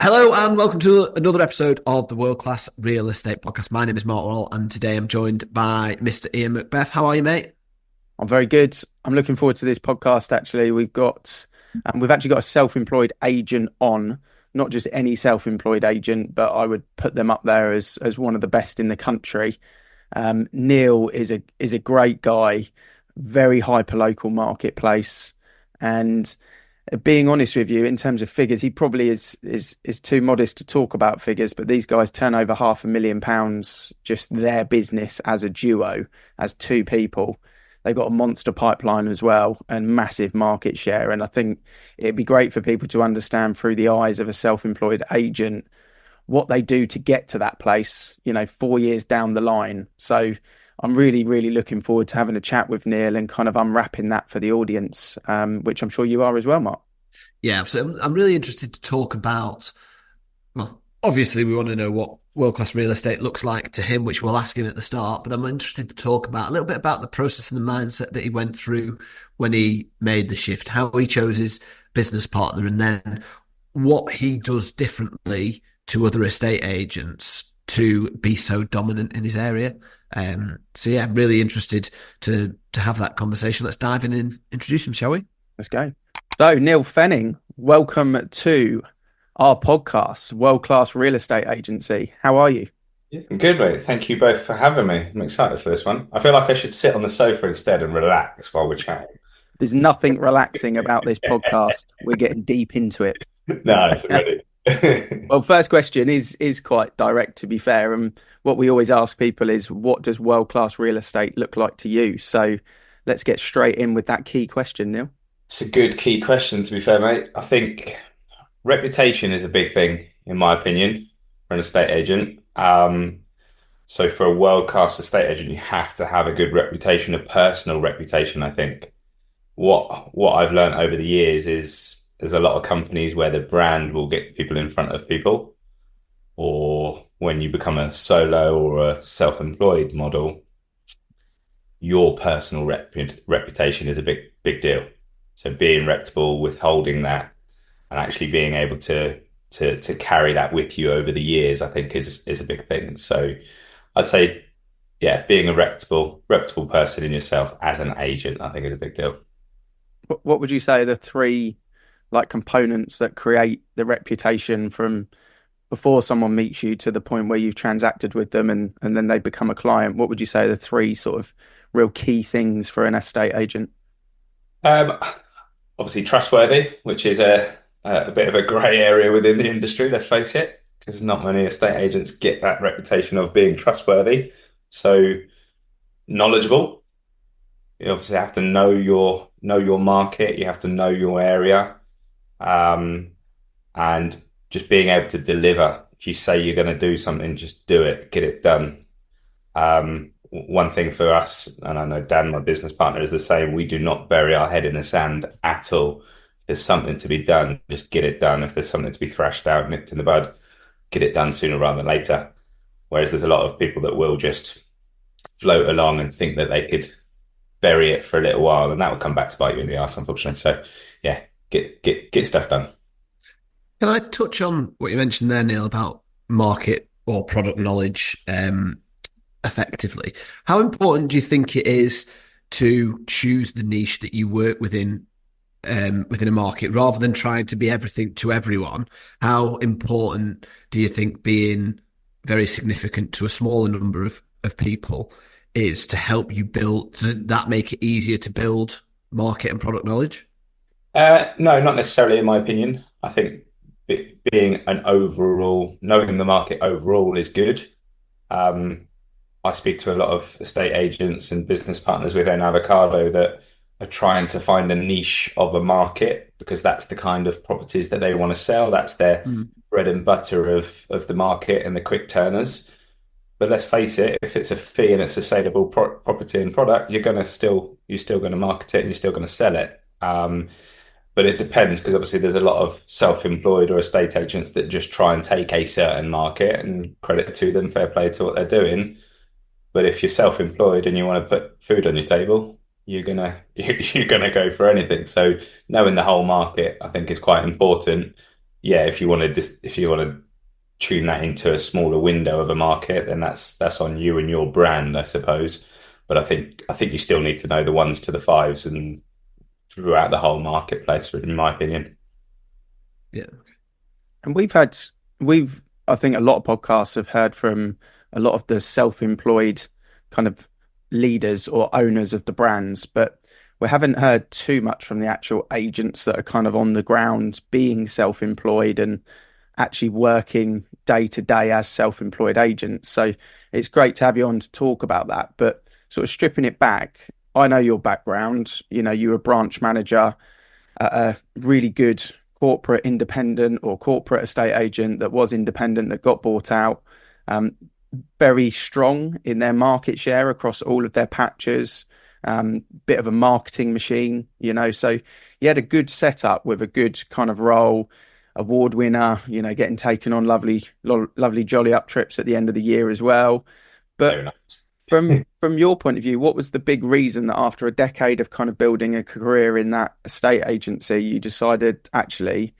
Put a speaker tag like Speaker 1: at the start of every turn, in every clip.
Speaker 1: Hello and welcome to another episode of the World Class Real Estate Podcast. My name is Mark Worrall and today I'm joined by Mr. Ian McBeth. How are you, mate?
Speaker 2: I'm very good. I'm looking forward to this podcast. Actually, we've actually got a self-employed agent on, not just any self-employed agent, but I would put them up there as one of the best in the country. Neil is a great guy, very hyper local marketplace, and being honest with you, in terms of figures, he probably is too modest to talk about figures, but these guys turn over £500,000 just their business as a duo, as two people. They've got a monster pipeline as well and massive market share. And I think it'd be great for people to understand through the eyes of a self-employed agent what they do to get to that place, 4 years down the line. So I'm really, really looking forward to having a chat with Neil and kind of unwrapping that for the audience, which I'm sure you are as well, Mark.
Speaker 1: Yeah, so I'm really interested to talk about, well, obviously we want to know what world-class real estate looks like to him, which we'll ask him at the start, but I'm interested to talk about a little bit about the process and the mindset that he went through when he made the shift, how he chose his business partner, and then what he does differently to other estate agents to be so dominant in his area. So yeah, I'm really interested to have that conversation. Let's dive in and introduce him, shall we?
Speaker 2: Let's go. So, Neil Fenning, welcome to our podcast, World Class Real Estate Agency. How are you?
Speaker 3: Yeah, I'm good, mate. Thank you both for having me. I'm excited for this one. I feel like I should sit on the sofa instead and relax while we're chatting.
Speaker 2: There's nothing relaxing about this podcast. We're getting deep into it.
Speaker 3: No, it's ready.
Speaker 2: Well, first question is quite direct, to be fair. And what we always ask people is, what does world-class real estate look like to you? So let's get straight in with that key question, Neil.
Speaker 3: It's a good key question, to be fair, mate. I think reputation is a big thing, in my opinion, for an estate agent. So for a world-class estate agent, you have to have a good reputation, a personal reputation, I think. What I've learned over the years is there's a lot of companies where the brand will get people in front of people, or when you become a solo or a self-employed model, your personal reputation is a big deal. So being reputable, withholding that, and actually being able to carry that with you over the years, I think is a big thing. So I'd say, yeah, being a reputable person in yourself as an agent, I think is a big deal.
Speaker 2: What would you say are the three components that create the reputation from before someone meets you to the point where you've transacted with them and then they become a client? What would you say are the three sort of real key things for an estate agent?
Speaker 3: Obviously trustworthy, which is a bit of a grey area within the industry, let's face it, because not many estate agents get that reputation of being trustworthy. So knowledgeable. You obviously have to know your market, you have to know your area, and just being able to deliver. If you say you're going to do something, just do it, get it done. One thing for us, and I know Dan, my business partner, is the same. We do not bury our head in the sand at all. If there's something to be done, just get it done. If there's something to be thrashed out, nipped in the bud, get it done sooner rather than later. Whereas there's a lot of people that will just float along and think that they could bury it for a little while, and that will come back to bite you in the ass, unfortunately. So yeah, get stuff done.
Speaker 1: Can I touch on what you mentioned there, Neil, about market or product knowledge effectively? How important do you think it is to choose the niche that you work within a market rather than trying to be everything to everyone? How important do you think being very significant to a smaller number of people is to help you build? Does that make it easier to build market and product knowledge?
Speaker 3: No, not necessarily, in my opinion. I think being knowing the market overall is good. I speak to a lot of estate agents and business partners within Avocado that are trying to find a niche of a market because that's the kind of properties that they want to sell. That's their bread and butter of the market and the quick turners. But let's face it, if it's a fee and it's a saleable property and product, you're still going to market it and you're still going to sell it. But it depends, because obviously there's a lot of self-employed or estate agents that just try and take a certain market, and credit to them, fair play to what they're doing. But if you're self-employed and you want to put food on your table, you're gonna go for anything. So knowing the whole market, I think, is quite important. yeah, if you want to tune that into a smaller window of a market, then that's on you and your brand, I suppose. But I think you still need to know the ones to the fives and throughout the whole marketplace, in my opinion.
Speaker 1: Yeah.
Speaker 2: And we've, I think a lot of podcasts have heard from a lot of the self-employed kind of leaders or owners of the brands, but we haven't heard too much from the actual agents that are kind of on the ground being self-employed and actually working day to day as self-employed agents. So it's great to have you on to talk about that. But sort of stripping it back, I know your background. You know, you were a branch manager at a really good corporate independent or corporate estate agent that was independent that got bought out. Um, Very strong in their market share across all of their patches. Bit of a marketing machine, you know. So you had a good setup with a good kind of role, award winner, you know, getting taken on lovely jolly up trips at the end of the year as well.
Speaker 3: Very
Speaker 2: But
Speaker 3: nice.
Speaker 2: from your point of view, what was the big reason that after a decade of kind of building a career in that estate agency, you decided actually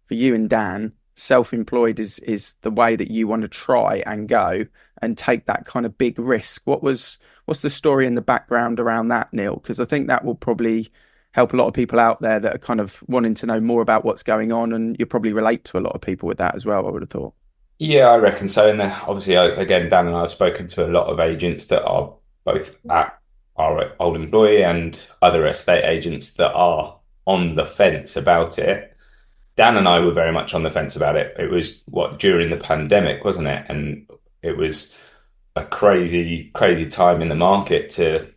Speaker 2: for you and Dan, self-employed is the way that you want to try and go and take that kind of big risk? What's the story in the background around that, Neil? Because I think that will probably help a lot of people out there that are kind of wanting to know more about what's going on, and you probably relate to a lot of people with that as well, I would have thought.
Speaker 3: Yeah, I reckon so. And obviously, again, Dan and I have spoken to a lot of agents that are both at our old employee and other estate agents that are on the fence about it. Dan and I were very much on the fence about it. It was during the pandemic, wasn't it? And it was a crazy, crazy time in the market to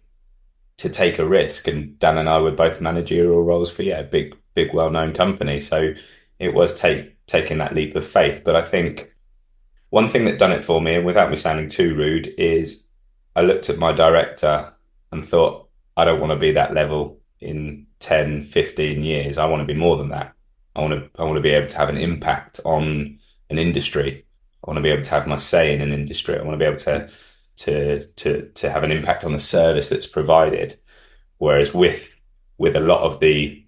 Speaker 3: take a risk. And Dan and I were both managerial roles for big, big, well-known company. So it was taking that leap of faith. But I think one thing that done it for me, and without me sounding too rude, is I looked at my director and thought, I don't want to be that level in 10, 15 years. I want to be more than that. I want to be able to have an impact on an industry. I want to be able to have my say in an industry. I want to be able to have an impact on the service that's provided. Whereas with a lot of the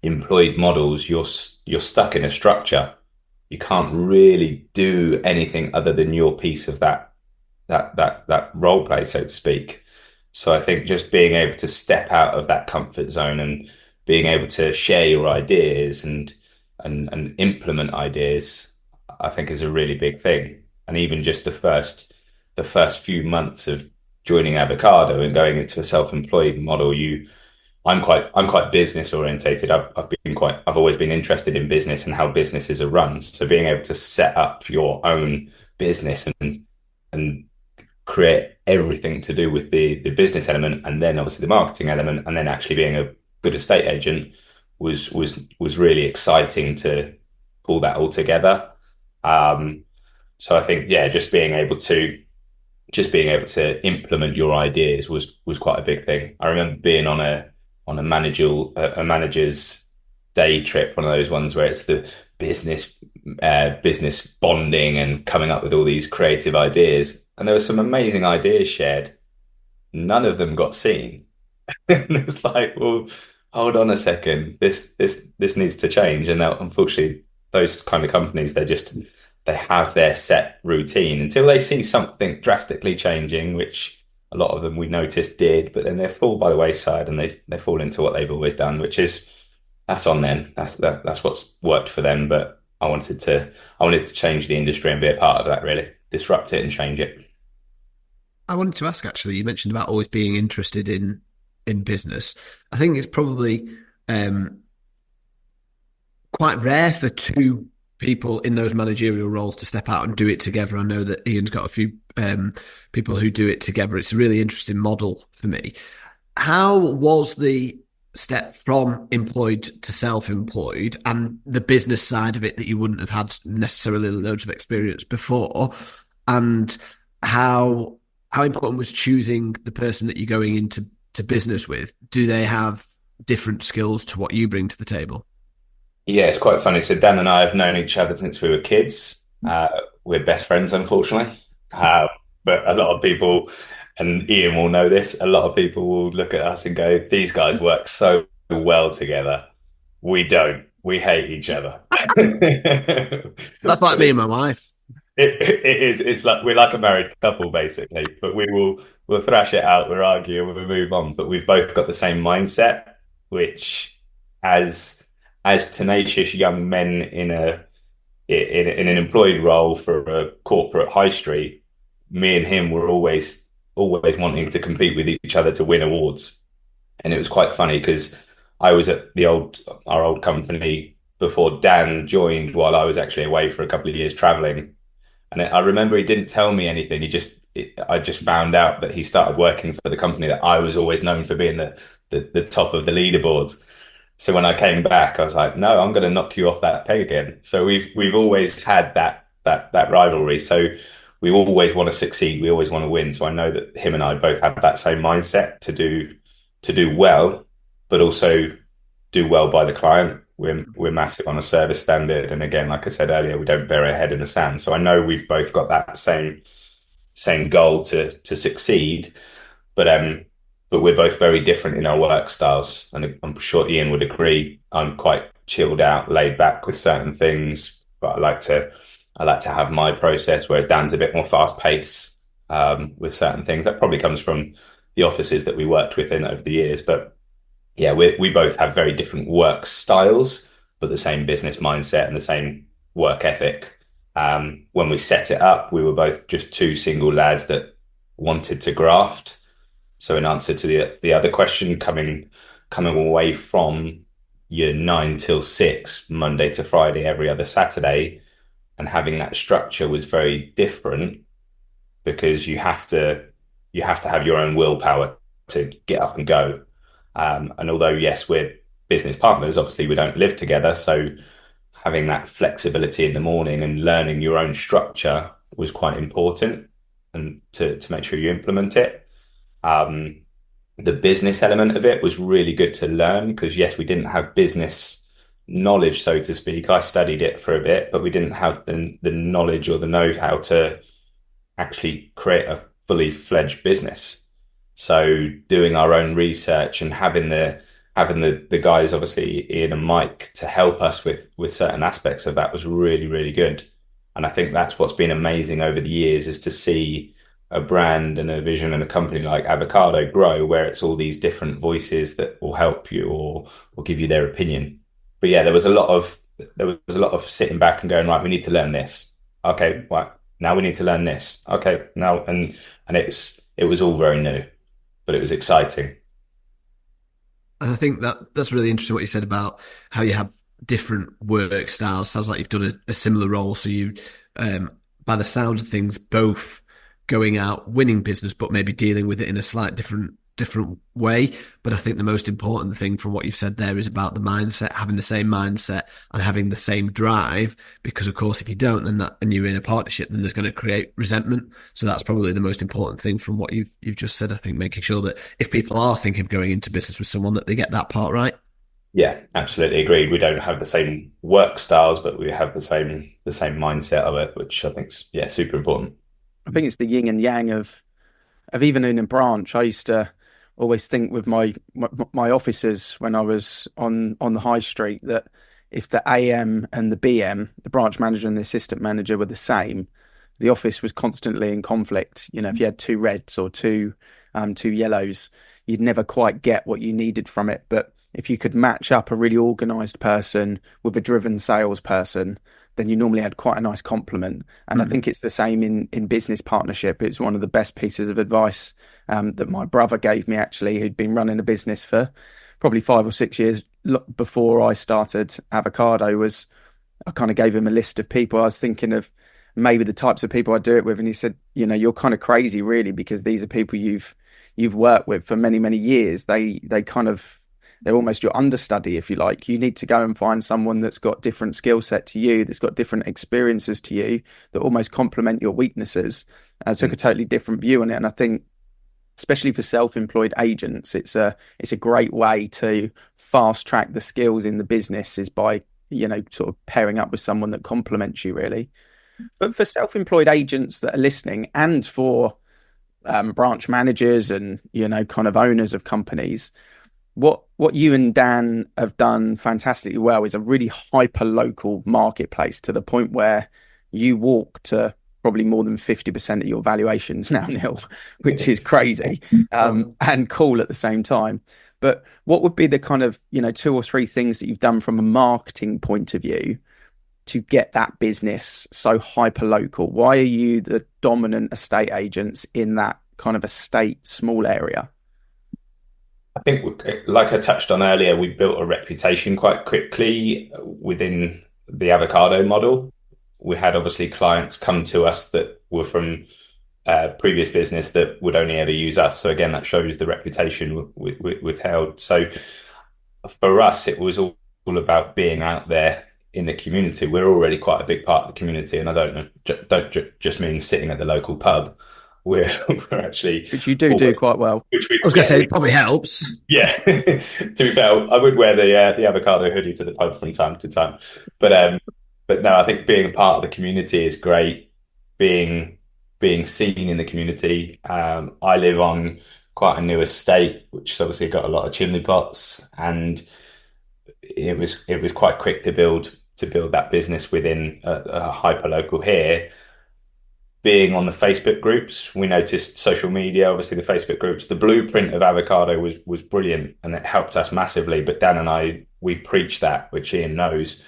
Speaker 3: employed models, you're stuck in a structure. You can't really do anything other than your piece of that role play, so to speak. So I think just being able to step out of that comfort zone and being able to share your ideas and implement ideas, I think is a really big thing. And even just the first few months of joining Avocado and going into a self-employed model, I'm quite business orientated. I've always been interested in business and how businesses are run. So being able to set up your own business and create everything to do with the business element, and then obviously the marketing element, and then actually being a good estate agent was really exciting to pull that all together. So I think, yeah, just being able to implement your ideas was quite a big thing. I remember being on a manager's day trip, one of those ones where it's the business bonding and coming up with all these creative ideas. And there were some amazing ideas shared. None of them got seen. And it's like, well, hold on a second. This needs to change. And now, unfortunately, those kind of companies, they have their set routine until they see something drastically changing, which a lot of them we noticed did, but then they fall by the wayside and they fall into what they've always done, which is that's on them. That's what's worked for them. But I wanted to change the industry and be a part of that, really disrupt it and change it.
Speaker 1: I wanted to ask, actually, you mentioned about always being interested in business. I think it's probably um, quite rare for two people in those managerial roles to step out and do it together. I know that Ian's got a few people who do it together. It's a really interesting model for me. How was the step from employed to self-employed and the business side of it that you wouldn't have had necessarily loads of experience before? And how important was choosing the person that you're going into business with? Do they have different skills to what you bring to the table?
Speaker 3: Yeah, it's quite funny. So Dan and I have known each other since we were kids. We're best friends, unfortunately. Uh, but a lot of people, and Ian will know this, a lot of people will look at us and go, these guys work so well together. We don't. We hate each other.
Speaker 1: That's like me and my wife.
Speaker 3: It is. It's like we're like a married couple, basically. But we'll thrash it out. We'll argue. We'll move on. But we've both got the same mindset, which, as tenacious young men in an employed role for a corporate high street, me and him were always wanting to compete with each other to win awards. And it was quite funny because I was at our old company before Dan joined, while I was actually away for a couple of years traveling. And I remember he didn't tell me anything. I just found out that he started working for the company that I was always known for being the top of the leaderboards. So when I came back, I was like, no, I'm going to knock you off that peg again. So we've always had that rivalry. So we always want to succeed. We always want to win. So I know that him and I both have that same mindset to do well, but also do well by the client. We're massive on a service standard, and again, like I said earlier, we don't bury our head in the sand. So I know we've both got that same goal to succeed, but we're both very different in our work styles, and I'm sure Ian would agree. I'm quite chilled out, laid back with certain things, but I like to have my process where Dan's a bit more fast paced with certain things. That probably comes from the offices that we worked within over the years, but yeah, we both have very different work styles, but the same business mindset and the same work ethic. When we set it up, we were both just two single lads that wanted to graft. So in answer to the other question, coming away from your 9 till 6, Monday to Friday, every other Saturday, and having that structure was very different because you have to have your own willpower to get up and go. And although, yes, we're business partners, obviously we don't live together. So having that flexibility in the morning and learning your own structure was quite important, and to make sure you implement it. The business element of it was really good to learn because, yes, we didn't have business knowledge, so to speak. I studied it for a bit, but we didn't have the knowledge or the know-how to actually create a fully fledged business. So doing our own research and having the guys, obviously Ian and Mike, to help us with certain aspects of that was really, really good. And I think that's what's been amazing over the years, is to see a brand and a vision and a company like Avocado grow, where it's all these different voices that will help you or give you their opinion. But yeah, there was a lot of sitting back and going, right, we need to learn this. Okay, right, now we need to learn this. Okay, now and it was all very new, but it was exciting.
Speaker 1: I think that's really interesting what you said about how you have different work styles. Sounds like you've done a similar role. So you, by the sound of things, both going out winning business, but maybe dealing with it in a slight different way. But I think the most important thing from what you've said there is about the mindset, having the same mindset and having the same drive. Because of course, if you don't, and you're in a partnership, then there's going to create resentment. So that's probably the most important thing from what you've just said. I think making sure that if people are thinking of going into business with someone, that they get that part right.
Speaker 3: Yeah, absolutely agreed. We don't have the same work styles, but we have the same mindset of it, which I think's super important.
Speaker 2: I think it's the yin and yang of even in a branch. I used to always think with my officers when I was on the high street that if the AM and the BM, the branch manager and the assistant manager, were the same, the office was constantly in conflict. You know, if you had two reds or two yellows, you'd never quite get what you needed from it. But if you could match up a really organised person with a driven salesperson, then you normally had quite a nice complement. And I think it's the same in business partnership. It's one of the best pieces of advice that my brother gave me, actually, who'd been running a business for probably 5 or 6 years before I started Avocado. Was I kind of gave him a list of people I was thinking of, maybe the types of people I'd do it with. And he said, you know, you're kind of crazy, really, because these are people you've worked with for many, many years. They're almost your understudy, if you like. You need to go and find someone that's got different skill set to you, that's got different experiences to you, that almost complement your weaknesses. I took a totally different view on it. And I think, especially for self-employed agents, it's a great way to fast track the skills in the business, is by, you know, sort of pairing up with someone that complements you, really. But for self-employed agents that are listening, and for branch managers and, you know, kind of owners of companies, What you and Dan have done fantastically well is a really hyper local marketplace, to the point where you walk to probably more than 50% of your valuations now, Neil, which is crazy, and cool at the same time. But what would be the kind of, 2 or 3 things that you've done from a marketing point of view to get that business so hyper local? Why are you the dominant estate agents in that kind of estate small area?
Speaker 3: I think, like I touched on earlier, we built a reputation quite quickly within the avocado model. We had obviously clients come to us that were from previous business that would only ever use us. So again, that shows the reputation we've held. So for us, it was all about being out there in the community. We're already quite a big part of the community, and I don't just mean sitting at the local pub. We're actually,
Speaker 2: which you do quite well.
Speaker 1: I was going to say it probably helps.
Speaker 3: Yeah, to be fair, I would wear the avocado hoodie to the pub from time to time, but no, I think being part of the community is great. Being seen in the community. I live on quite a new estate, which has obviously got a lot of chimney pots, and it was quite quick to build that business within a hyper local here. Being on the Facebook groups, we noticed social media, obviously the Facebook groups, the blueprint of avocado was brilliant, and it helped us massively. But Dan and I, we preach that, which Ian knows,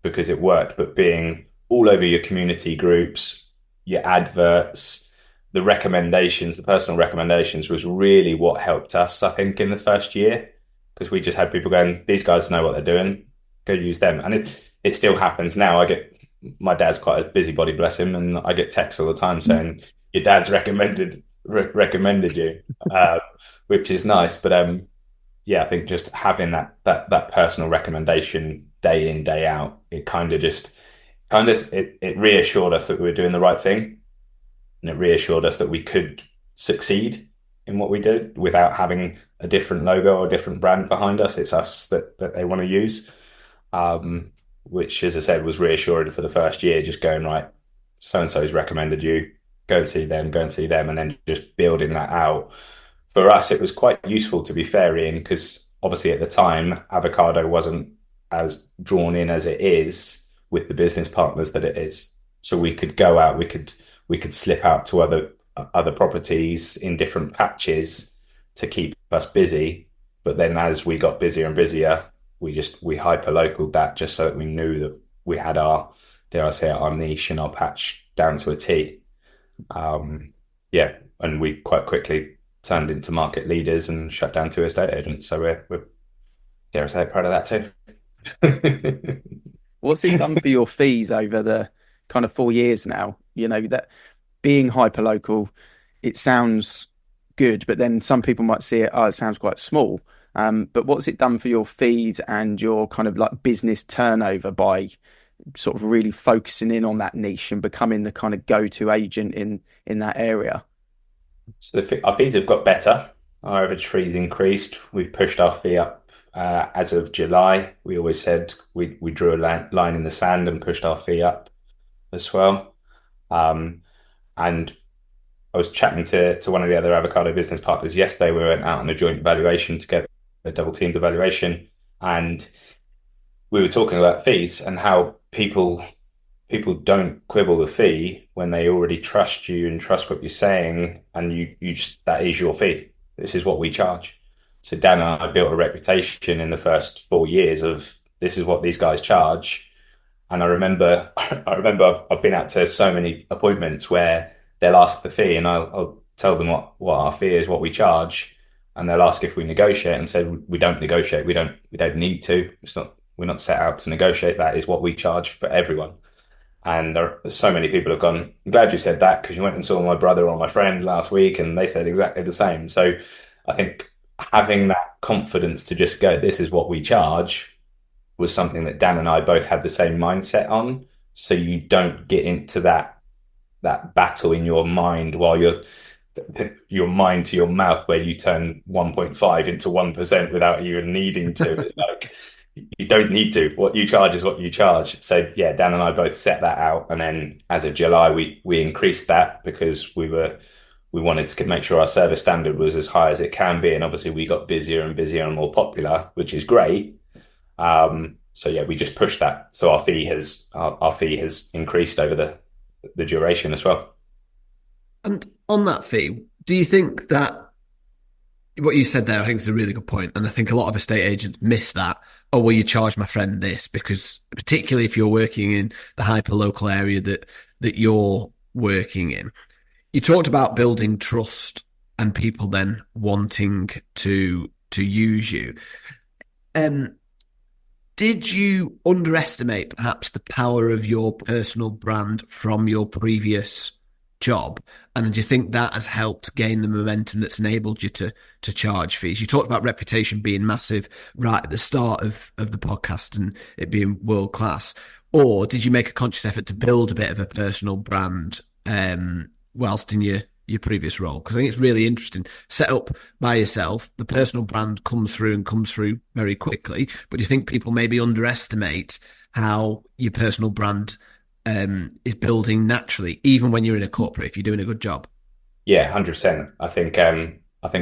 Speaker 3: because it worked. But being all over your community groups, your adverts, the recommendations, the personal recommendations was really what helped us, I think, in the first year, because we just had people going, these guys know what they're doing, go use them. And it still happens now. My dad's quite a busybody, bless him, and I get texts all the time saying your dad's recommended you, which is nice. But yeah, I think just having that personal recommendation day in, day out, it it reassured us that we were doing the right thing, and it reassured us that we could succeed in what we did without having a different logo or a different brand behind us. It's us that they want to use. Which, as I said, was reassuring for the first year, just going, right, so-and-so's recommended you, go and see them, and then just building that out. For us, it was quite useful, to be fair, Ian, because obviously at the time, avocado wasn't as drawn in as it is with the business partners that it is. So we could go out, we could slip out to other properties in different patches to keep us busy. But then as we got busier and busier, we hyper localed that just so that we knew that we had our, dare I say, our niche and our patch down to a T. Yeah, and we quite quickly turned into market leaders and shut down 2 estate agents. So we're dare I say, proud of that too.
Speaker 2: What's it done for your fees over the kind of 4 years now? That being hyper local, it sounds good, but then some people might see it, it sounds quite small. But what's it done for your fees and your kind of like business turnover by sort of really focusing in on that niche and becoming the kind of go-to agent in that area?
Speaker 3: So our fees have got better. Our average fees increased. We've pushed our fee up as of July. We always said we drew a line in the sand and pushed our fee up as well. And I was chatting to one of the other avocado business partners yesterday. We went out on a joint valuation together, a double teamed evaluation, and we were talking about fees and how people don't quibble the fee when they already trust you and trust what you're saying, and you just, that is your fee. This is what we charge. So Dan and I built a reputation in the first 4 years of this is what these guys charge. And I remember I've been out to so many appointments where they'll ask the fee, and I'll tell them what our fee is, what we charge. And they'll ask if we negotiate, and say we don't negotiate. We don't need to. We're not set out to negotiate. That is what we charge for everyone. And there's so many people have gone, I'm glad you said that, because you went and saw my brother or my friend last week and they said exactly the same. So I think having that confidence to just go, this is what we charge, was something that Dan and I both had the same mindset on. So you don't get into that battle in your mind while your mind to your mouth, where you turn 1.5 into 1% without even needing to. It's like, you don't need to. What you charge is what you charge. So yeah, Dan and I both set that out, and then as of July we increased that because we we wanted to make sure our service standard was as high as it can be. And obviously we got busier and busier and more popular, which is great. So yeah, we just pushed that. So our fee has increased over the duration as well.
Speaker 1: And on that fee, do you think that what you said there, I think is a really good point, and I think a lot of estate agents miss that. Oh, well, you charge my friend this because, particularly if you're working in the hyper local area that you're working in, you talked about building trust and people then wanting to use you. Did you underestimate perhaps the power of your personal brand from your previous job? And do you think that has helped gain the momentum that's enabled you to charge fees? You talked about reputation being massive right at the start of the podcast and it being world class. Or did you make a conscious effort to build a bit of a personal brand whilst in your previous role? Because I think it's really interesting. Set up by yourself, the personal brand comes through very quickly. But do you think people maybe underestimate how your personal brand is building naturally, even when you're in a corporate, if you're doing a good job?
Speaker 3: Yeah, 100%. I think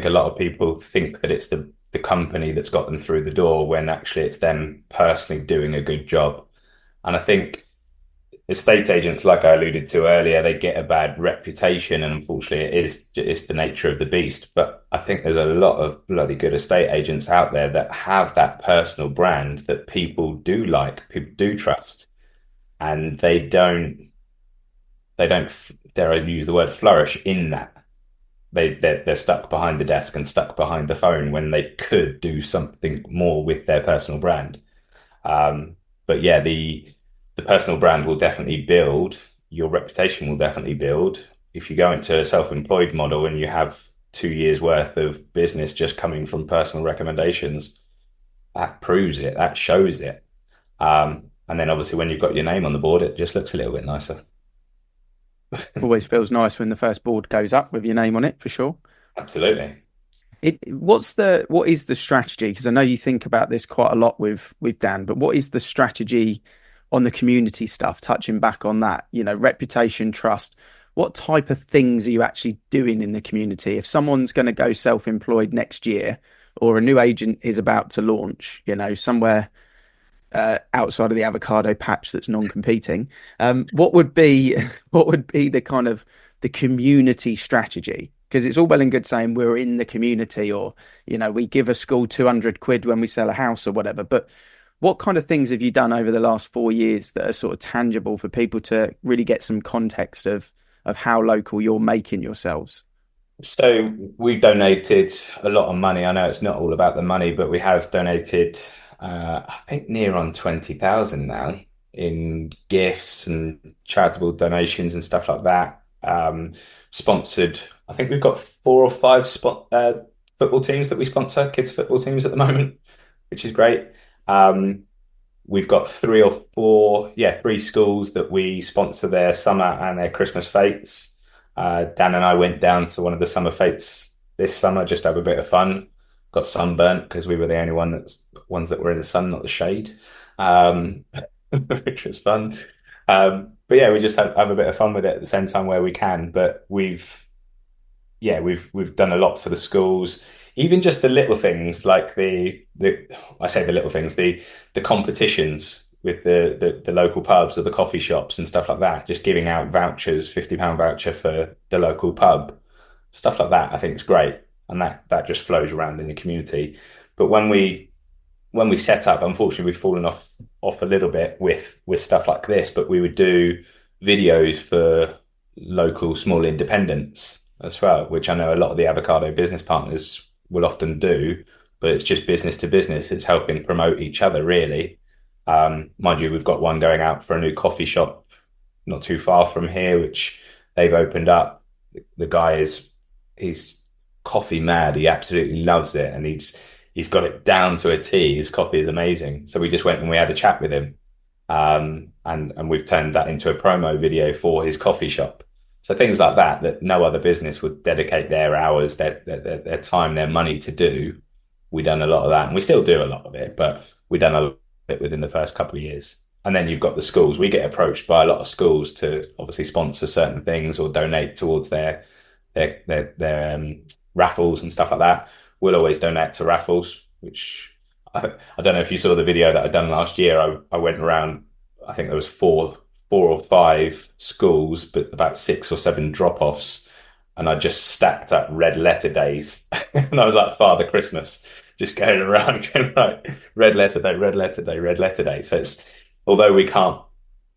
Speaker 3: a lot of people think that it's the company that's got them through the door when actually it's them personally doing a good job. And I think estate agents, like I alluded to earlier, they get a bad reputation, and unfortunately it's the nature of the beast. But I think there's a lot of bloody good estate agents out there that have that personal brand that people do like, people do trust, and they don't dare I use the word flourish in that. They're stuck behind the desk and stuck behind the phone when they could do something more with their personal brand. But yeah, the personal brand will definitely build. Your reputation will definitely build. If you go into a self-employed model and you have 2 years worth of business just coming from personal recommendations, that proves it, that shows it. And then obviously when you've got your name on the board, it just looks a little bit nicer.
Speaker 2: Always feels nice when the first board goes up with your name on it, for sure.
Speaker 3: Absolutely.
Speaker 2: What is the strategy? Because I know you think about this quite a lot with Dan, but what is the strategy on the community stuff, touching back on that, reputation, trust? What type of things are you actually doing in the community? If someone's going to go self-employed next year, or a new agent is about to launch, somewhere outside of the avocado patch that's non-competing, what would be the kind of the community strategy? Because it's all well and good saying we're in the community, or we give a school 200 quid when we sell a house or whatever, but what kind of things have you done over the last 4 years that are sort of tangible for people to really get some context of how local you're making yourselves?
Speaker 3: So we've donated a lot of money. I know it's not all about the money, but we have donated I think near on 20,000 now in gifts and charitable donations and stuff like that. Sponsored, I think we've got 4 or 5 football teams that we sponsor, kids football teams at the moment, which is great. We've got 3 schools that we sponsor their summer and their Christmas fetes. Dan and I went down to one of the summer fetes this summer just to have a bit of fun. Got sunburnt because we were the only ones that were in the sun, not the shade, which was fun. But yeah, we just have a bit of fun with it at the same time where we can. But we've done a lot for the schools, even just the little things like the competitions with the local pubs or the coffee shops and stuff like that. Just giving out vouchers, £50 voucher for the local pub, stuff like that. I think it's great. And that just flows around in the community. But when we set up, unfortunately, we've fallen off a little bit with stuff like this. But we would do videos for local small independents as well, which I know a lot of the avocado business partners will often do. But it's just business to business. It's helping promote each other, really. Mind you, we've got one going out for a new coffee shop not too far from here, which they've opened up. The guy he's coffee mad. He absolutely loves it, and he's got it down to a T. His coffee is amazing. So we just went and we had a chat with him, and we've turned that into a promo video for his coffee shop. So things like that no other business would dedicate their hours, their time, their money to do. We done a lot of that, and we still do a lot of it, but we done a lot of it within the first couple of years. And then you've got the schools. We get approached by a lot of schools to obviously sponsor certain things or donate towards their their raffles and stuff like that. We'll always donate to raffles, which I don't know if you saw the video that I'd done last year. I went around, I think there was four or five schools, but about 6 or 7 drop-offs. And I just stacked up red letter days. And I was like Father Christmas, just going around going like red letter day, red letter day, red letter day. So it's, although we can't,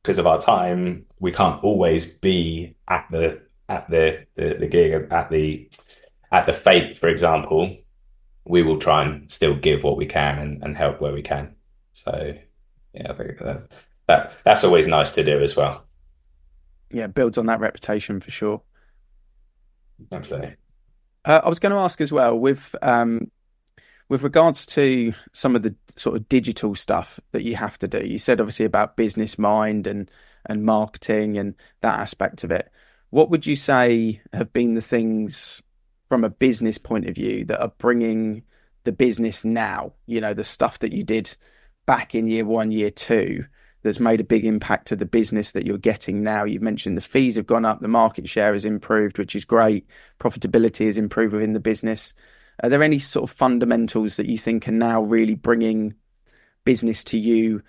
Speaker 3: because of our time, we can't always be at the gig, at the fete, for example. We will try and still give what we can and help where we can. So yeah, I think that's always nice to do as well.
Speaker 2: Yeah, builds on that reputation for sure.
Speaker 3: Absolutely.
Speaker 2: I was going to ask as well with regards to some of the sort of digital stuff that you have to do. You said obviously about business mind and marketing and that aspect of it. What would you say have been the things from a business point of view that are bringing the business now? You know, the stuff that you did back in year 1, year 2 that's made a big impact to the business that you're getting now. You've mentioned the fees have gone up, the market share has improved, which is great. Profitability has improved within the business. Are there any sort of fundamentals that you think are now really bringing business to you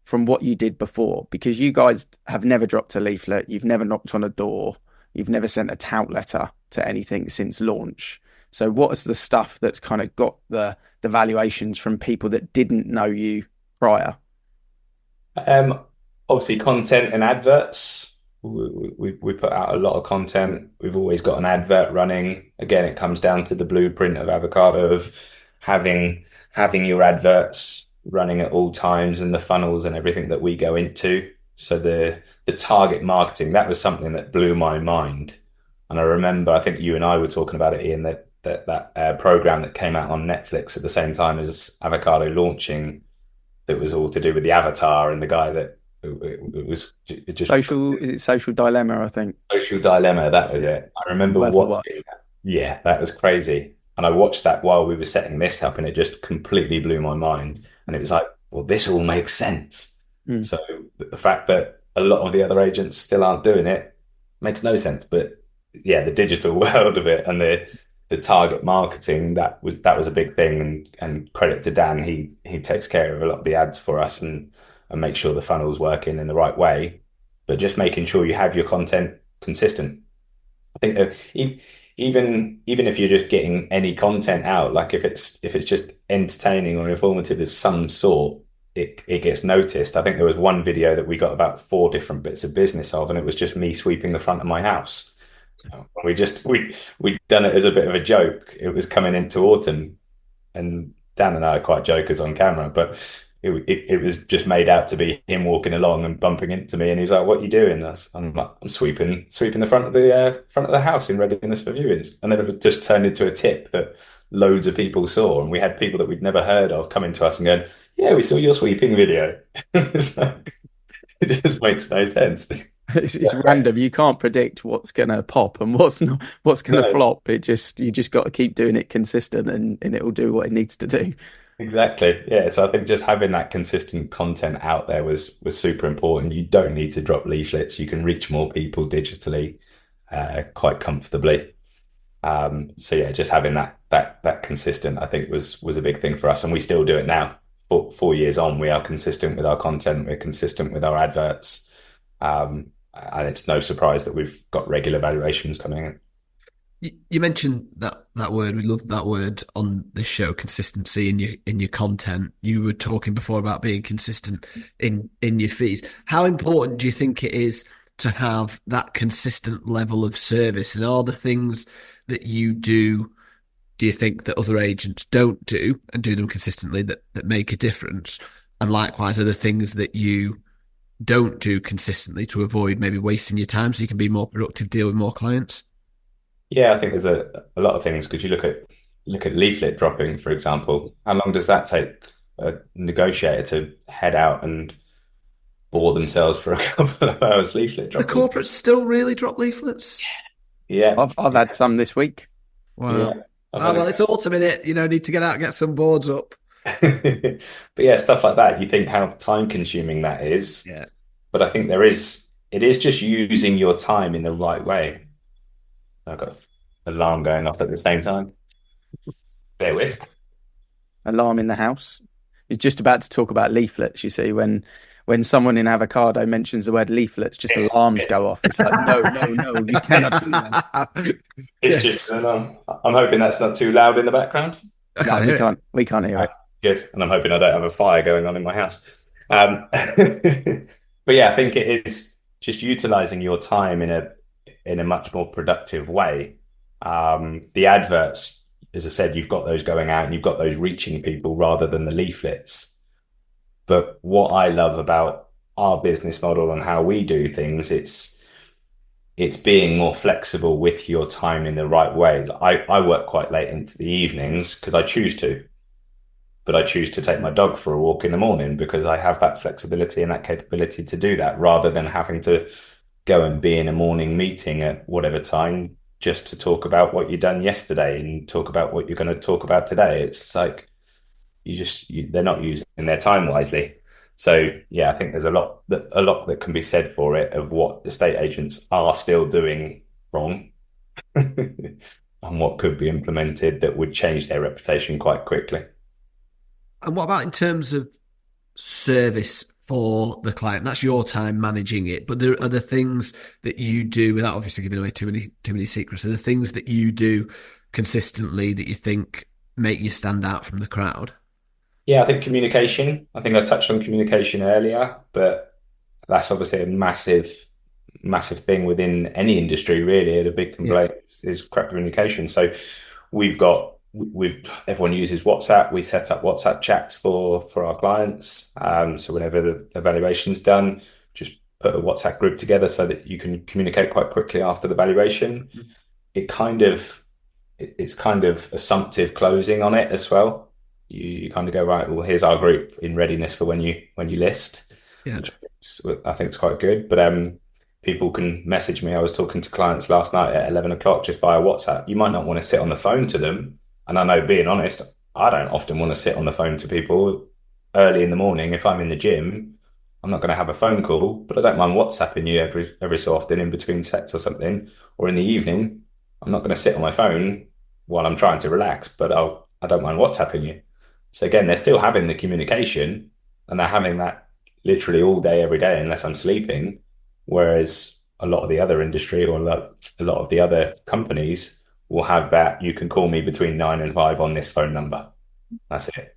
Speaker 2: from what you did before? Because you guys have never dropped a leaflet, you've never knocked on a door, you've never sent a tout letter to anything since launch. So what is the stuff that's kind of got the valuations from people that didn't know you prior?
Speaker 3: Obviously, content and adverts. We put out a lot of content. We've always got an advert running. Again, it comes down to the blueprint of Avocado of having your adverts running at all times and the funnels and everything that we go into. So the target marketing, that was something that blew my mind. And I remember, I think you and I were talking about it, Ian, that program that came out on Netflix at the same time as Avocado launching, that was all to do with the avatar and the guy that it was just
Speaker 2: Social Dilemma, I think.
Speaker 3: Social Dilemma, that was it. I remember watching that. Yeah, that was crazy. And I watched that while we were setting this up, and it just completely blew my mind. And it was like, well, this all makes sense. So the fact that a lot of the other agents still aren't doing it makes no sense. But yeah, the digital world of it and the target marketing, that was a big thing. And credit to Dan, he takes care of a lot of the ads for us and make sure the funnel's working in the right way. But just making sure you have your content consistent. I think that even if you're just getting any content out, like if it's just entertaining or informative of some sort, it gets noticed. I think there was one video that we got about 4 different bits of business of, and it was just me sweeping the front of my house. We'd done it as a bit of a joke. It was coming into autumn, and Dan and I are quite jokers on camera, but it was just made out to be him walking along and bumping into me, and he's like, "What are you doing?" I'm like, "I'm sweeping the front of the house in readiness for viewings." And then it just turned into a tip that loads of people saw, and we had people that we'd never heard of coming to us and going, "Yeah, we saw your sweeping video." It's like, it just makes no sense.
Speaker 2: It's random. You can't predict what's going to pop and what's going to flop. You just got to keep doing it consistent, and it will do what it needs to do.
Speaker 3: Exactly. Yeah. So I think just having that consistent content out there was super important. You don't need to drop leaflets. You can reach more people digitally quite comfortably. So yeah, just having that consistent, I think was a big thing for us, and we still do it now. 4 years on, we are consistent with our content. We're consistent with our adverts, and it's no surprise that we've got regular valuations coming in.
Speaker 1: You mentioned that word. We love that word on this show, consistency in your content. You were talking before about being consistent in your fees. How important do you think it is to have that consistent level of service, and all the things that you do you think that other agents don't do and do them consistently that make a difference? And likewise, are the things that you don't do consistently to avoid maybe wasting your time so you can be more productive, deal with more clients?
Speaker 3: Yeah, I think there's a lot of things. Could you look at leaflet dropping, for example? How long does that take a negotiator to head out and bore themselves for a couple of hours leaflet dropping?
Speaker 1: The corporates still really drop leaflets?
Speaker 3: Yeah.
Speaker 2: I've had some this week.
Speaker 1: Wow.
Speaker 3: Yeah.
Speaker 1: Well, it's autumn in it. Need to get out and get some boards up.
Speaker 3: But yeah, stuff like that. You think how time consuming that is.
Speaker 1: Yeah.
Speaker 3: But I think it is just using your time in the right way. I've got alarm going off at the same time. Bear with.
Speaker 2: Alarm in the house. You're just about to talk about leaflets. You see, when someone in avocado mentions the word leaflets, just alarms go off. It's like, no, no, no, you cannot do that.
Speaker 3: It's just an alarm. I'm hoping that's not too loud in the background.
Speaker 1: I
Speaker 2: No,
Speaker 1: can't hear it.
Speaker 2: we can't hear it.
Speaker 3: Good. And I'm hoping I don't have a fire going on in my house. But yeah, I think it is just utilizing your time in a much more productive way. The adverts, as I said, you've got those going out and you've got those reaching people rather than the leaflets. But what I love about our business model and how we do things, it's being more flexible with your time in the right way. I work quite late into the evenings because I choose to, but I choose to take my dog for a walk in the morning because I have that flexibility and that capability to do that rather than having to go and be in a morning meeting at whatever time just to talk about what you've done yesterday and talk about what you're going to talk about today. It's like they're not using their time wisely. So yeah, I think there's a lot that can be said for it of what estate agents are still doing wrong and what could be implemented that would change their reputation quite quickly.
Speaker 1: And what about in terms of service for the client? That's your time managing it, but there are the things that you do without obviously giving away too many secrets. Are the things that you do consistently that you think make you stand out from the crowd?
Speaker 3: Yeah, I think communication. I think I touched on communication earlier, but that's obviously a massive thing within any industry, really. And a big complaint is crap communication. So we've everyone uses WhatsApp. We set up WhatsApp chats for our clients. So whenever the evaluation's done, just put a WhatsApp group together so that you can communicate quite quickly after the valuation. It's kind of assumptive closing on it as well. You kind of go, right, well, here's our group in readiness for when you list, which I think is quite good. But people can message me. I was talking to clients last night at 11 o'clock just via WhatsApp. You might not want to sit on the phone to them. And I know, being honest, I don't often want to sit on the phone to people early in the morning. If I'm in the gym, I'm not going to have a phone call, but I don't mind WhatsApping you every so often in between sets or something. Or in the evening, I'm not going to sit on my phone while I'm trying to relax, but I don't mind WhatsApping you. So again, they're still having the communication and they're having that literally all day, every day, unless I'm sleeping. Whereas a lot of the other industry or a lot of the other companies will have that. You can call me between 9 and 5 on this phone number. That's it.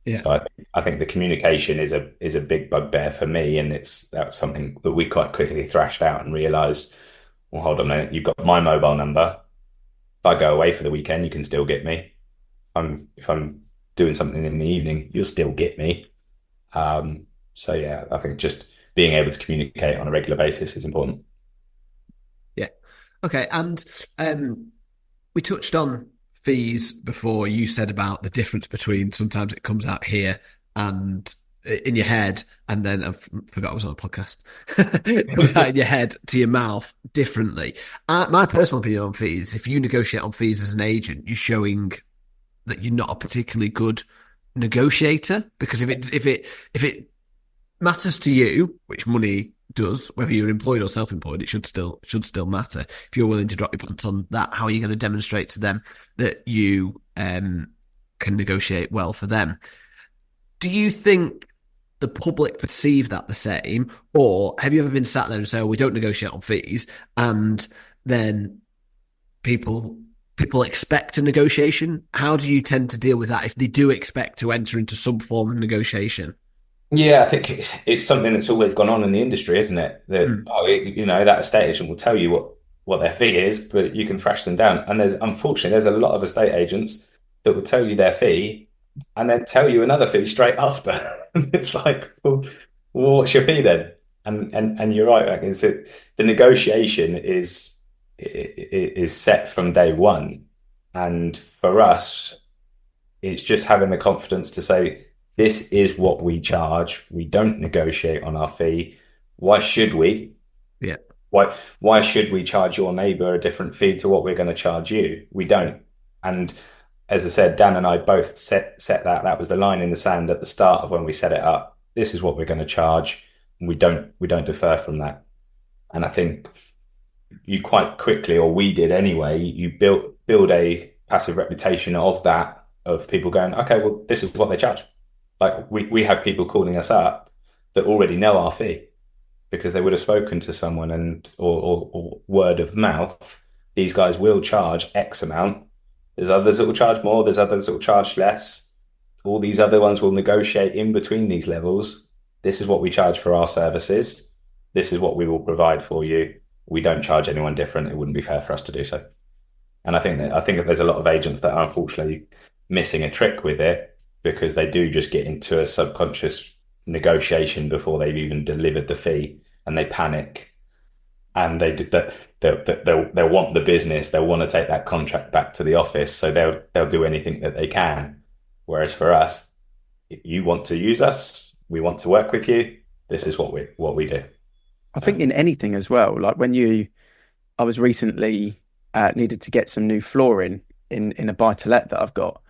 Speaker 3: Yeah. So I think the communication is a big bugbear for me. And that's something that we quite quickly thrashed out and realized, well, hold on a minute, you've got my mobile number. If I go away for the weekend, you can still get me. If I'm doing something in the evening, you'll still get me. So yeah, I think just being able to communicate on a regular basis is important.
Speaker 1: Yeah. Okay. And we touched on fees before. You said about the difference between sometimes it comes out here and in your head, and then I forgot I was on a podcast. It comes out in your head to your mouth differently. My personal opinion on fees, if you negotiate on fees as an agent, you're showing that you're not a particularly good negotiator, because if it matters to you, which money does, whether you're employed or self-employed, it should still matter. If you're willing to drop your pants on that, how are you going to demonstrate to them that you can negotiate well for them? Do you think the public perceive that the same, or have you ever been sat there and say, "Oh, we don't negotiate on fees," and then people expect a negotiation? How do you tend to deal with that if they do expect to enter into some form of negotiation?
Speaker 3: Yeah, I think it's something that's always gone on in the industry, isn't it? That that estate agent will tell you what their fee is, but you can thrash them down. And unfortunately there's a lot of estate agents that will tell you their fee and then tell you another fee straight after. It's like, well, what's your fee then? And you're right, like, is that the negotiation is set from day one. And for us, it's just having the confidence to say, this is what we charge. We don't negotiate on our fee. Why should we?
Speaker 1: Yeah.
Speaker 3: Why should we charge your neighbour a different fee to what we're going to charge you? We don't. And as I said, Dan and I both set that. That was the line in the sand at the start of when we set it up. This is what we're going to charge. We don't defer from that. And I think you quite quickly, or we did anyway, you build a passive reputation of that, of people going, okay, well, this is what they charge. Like we have people calling us up that already know our fee because they would have spoken to someone and or word of mouth. These guys will charge X amount. There's others that will charge more. There's others that will charge less. All these other ones will negotiate in between these levels. This is what we charge for our services. This is what we will provide for you. We don't charge anyone different. It wouldn't be fair for us to do so. And I think that there's a lot of agents that are unfortunately missing a trick with it because they do just get into a subconscious negotiation before they've even delivered the fee, and they panic, and they'll want the business. They'll want to take that contract back to the office, so they'll do anything that they can. Whereas for us, if you want to use us, we want to work with you. This is what we do.
Speaker 2: I think in anything as well, like I was recently needed to get some new flooring in a buy to let that I've got,